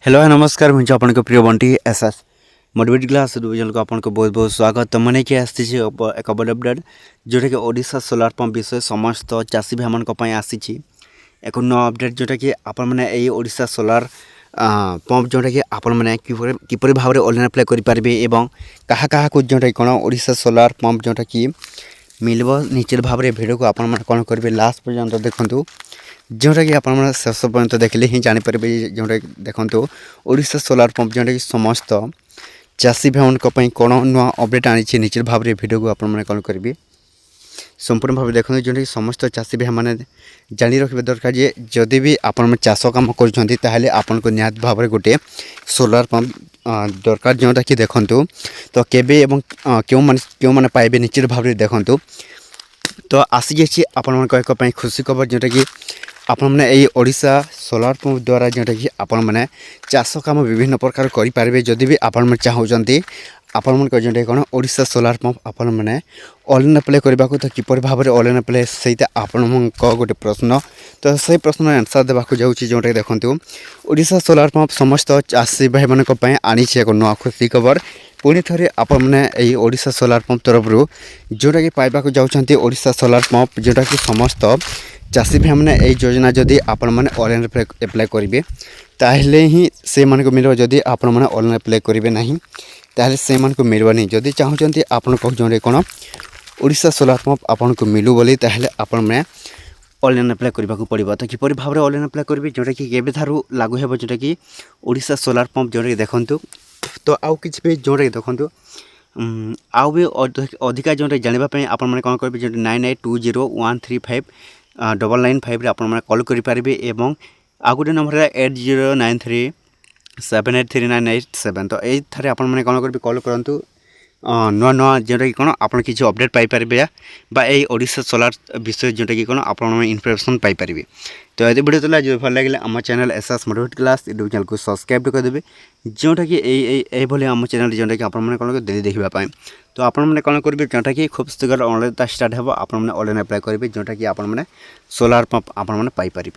Hello नमस्कार मुझे आपन को प्रिय Bunty SS motivate class division को आपन को बहुत बहुत स्वागत। तो मैंने क्या आसी एक बड़ अपडेट जोटा कि ओडिशा सोलार पंप विषय समस्त चाषी भाई मान आसी एक नया अपडेट जोटा कि आपण मैंने यही ओडिशा सोलार पंप जोटा कि आपण मैंने किपर भाव में ऑनलाइन अप्लाई करेंगे एवं क्या क्या को जोटा कौन ओडिशा सोलार पंप जोटा कि मिलब निश्चित भाव में भिडियो को आपण कौन करेंगे लास्ट पर्यंत देखूँ जोटा कि आप शेष पर्यंत देखले ही जापर जोटा देखो ओडिशा सोलार पंप जोटा कि समस्त चाषी भाई कौन नुआ अपडेट आनी निश्चित भाव में भिडियो को आपने कौन करेंगे संपूर्ण भाव देखते जोटा कि समस्त चाषी भाई मैंने जानी रखिए दरकार जे जदि भी आपण चाष कम कर निहत भाव में गोटे सोलार पंप दरकार जोटा कि देखूँ तो केबे एवं क्यों मैंने पाइबे निश्चित भाव में देखूँ तो आसी जाइए आपण खुशी खबर जोटा कि आपण मैंने यही ओडिशा सोलार पंप द्वारा जोटा कि आपण मैंने चाष कम विभिन्न प्रकार करेंगे जदि भी आपण चाहते आपण मन जोटा कौन ओडिशा सोलार पंप आपण मैंने ऑनलाइन अप्लाई करने को तो किपर भाव में ऑनलाइन अप्लाई सहित आपण गोटे प्रश्न तो से प्रश्न आंसर देवाक जाऊँगी जोटा देखूँ ओडिशा सोलार पंप समस्त चाषी भाई मानी आनी एक नुआ खुशी खबर पुणी थे आपण मैंने यही ओडिशा सोलार पंप तरफ जोटा कि पाइबा जाऊँच ओडिशा सोलार पंप जोटा कि समस्त चाषी भाई मैंने यही योजना जदि आपण मैंने ऑनलाइन अप्लाई करेंगे ताहले ही से मान को मिल जदि आपण मैंने ऑनलाइन अप्लाई करेंगे ना ताहले से मान को मिलवानी जदि चाहते आपण कहते कौन ओडिशा सोलार पंप आपण को मिलू बोली ताहले आपण मैंने ऑनलाइन अप्लाई करने को पड़ो तो किपर भाव में ऑनलाइन अप्लाई करेंगे जोटा कि केबे थारू लागू है जोटा कि ओडिशा सोलार पंप जोटा कि देखूँ तो आउ कि जोटा कि देखूँ आउ भी अधिका जोटा जानापी आप कौन करेंगे जो 9820135995 आप कल करेंगे एवं आ गोटे नंबर है 8093783987 तो ये आपने कौन करेंगे कल करूँ नुआ नुआ जोटा कि कौन आप किसी अपडेट पाइपर यही ओडिशा सोलार विषय जोटा कि कौन आप इनफर्मेशन पाइपर तो ये वीडियो चला जो भल लगे आम channel SS motivate class YouTube channel को सब्सक्राइब करदेवे जोटा कि ये आम चैनल जोटा कि आपने कौन डेली देखापी तो आपने कौन करेंगे जोटा कि खूब शीघ्र ऑनलाइन स्टार्ट हो आपने ऑनलाइन अप्लाई करेंगे जोटा कि आपने सोलार पंप आपने पाइपर।